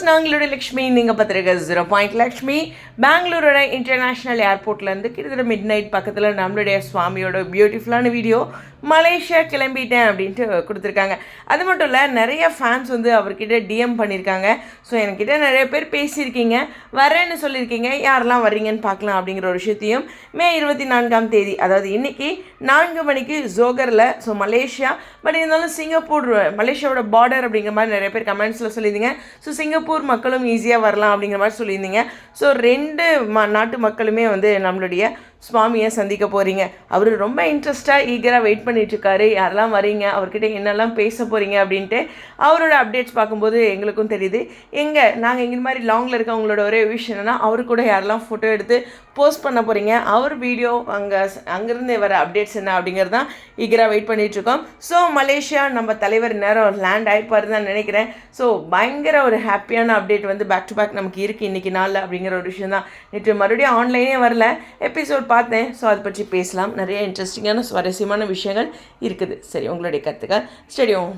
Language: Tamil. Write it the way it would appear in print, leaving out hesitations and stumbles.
வியூவர்ஸ், நாங்களோட லக்ஷ்மி, நீங்கள் பார்த்துருக்க 0 லக்ஷ்மி. பெங்களூரோட இன்டர்நேஷ்னல் ஏர்போர்ட்லேருந்து கிட்டத்தட்ட மிட் நைட் பக்கத்தில் நம்மளுடைய சுவாமியோட பியூட்டிஃபுல்லான வீடியோ மலேசியா கிளம்பிட்டேன் அப்படின்ட்டு கொடுத்துருக்காங்க. அது மட்டும் இல்லை, நிறைய ஃபேன்ஸ் வந்து அவர்கிட்ட டிஎம் பண்ணியிருக்காங்க. ஸோ என்கிட்ட நிறைய பேர் பேசியிருக்கீங்க, வரேன்னு சொல்லியிருக்கீங்க, யாரெல்லாம் வர்றீங்கன்னு பார்க்கலாம் அப்படிங்கிற ஒரு விஷயத்தையும் மே 24 அதாவது இன்றைக்கி 4 மணிக்கு ஜோகரில், ஸோ மலேசியா, பட் இருந்தாலும் சிங்கப்பூர் மலேசியாவோட பார்டர் அப்படிங்கிற மாதிரி நிறைய பேர் கமெண்ட்ஸில் சொல்லியிருந்தீங்க. ஸோ சிங்கப்பூர் மக்களும் ஈஸியாக வரலாம் அப்படிங்கிற மாதிரி சொல்லியிருந்தீங்க. ஸோ 2 நாட்டு மக்களுமே வந்து நம்மளுடைய சுவாமியை சந்திக்க போகிறீங்க. அவர் ரொம்ப இன்ட்ரெஸ்ட்டாக ஈகராக வெயிட் பண்ணிகிட்ருக்காரு, யாரெல்லாம் வரீங்க, அவர்கிட்ட என்னெல்லாம் பேச போகிறீங்க அப்படின்ட்டு. அவரோட அப்டேட்ஸ் பார்க்கும்போது எங்களுக்கும் தெரியுது. நாங்கள் இந்த மாதிரி லாங்கில் இருக்கவங்களோட ஒரே விஷயம் என்னென்னா, அவரு கூட யாரெல்லாம் ஃபோட்டோ எடுத்து போஸ்ட் பண்ண போகிறீங்க, அவர் வீடியோ அங்கேருந்து வர அப்டேட்ஸ் என்ன அப்படிங்கிறது தான் ஈகராக வெயிட் பண்ணிகிட்ருக்கோம். ஸோ மலேசியா நம்ம தலைவர் நேரம் லேண்ட் ஆகிப்பாரு தான் நினைக்கிறேன். ஸோ பயங்கர ஒரு ஹாப்பியான அப்டேட் வந்து பேக் டு பேக் நமக்கு இருக்குது இன்றைக்கி நாளில் அப்படிங்கிற ஒரு விஷயம் தான். நேற்று மறுபடியும் ஆன்லைனே வரல, எபிசோட் பார்த்தேன். ஸோ அதை பற்றி பேசலாம். நிறைய இன்ட்ரெஸ்டிங்கான சுவாரஸ்யமான விஷயங்கள் இருக்குது. சரி, உங்களுடைய கருத்துக்கள் ஸ்டேடியம்.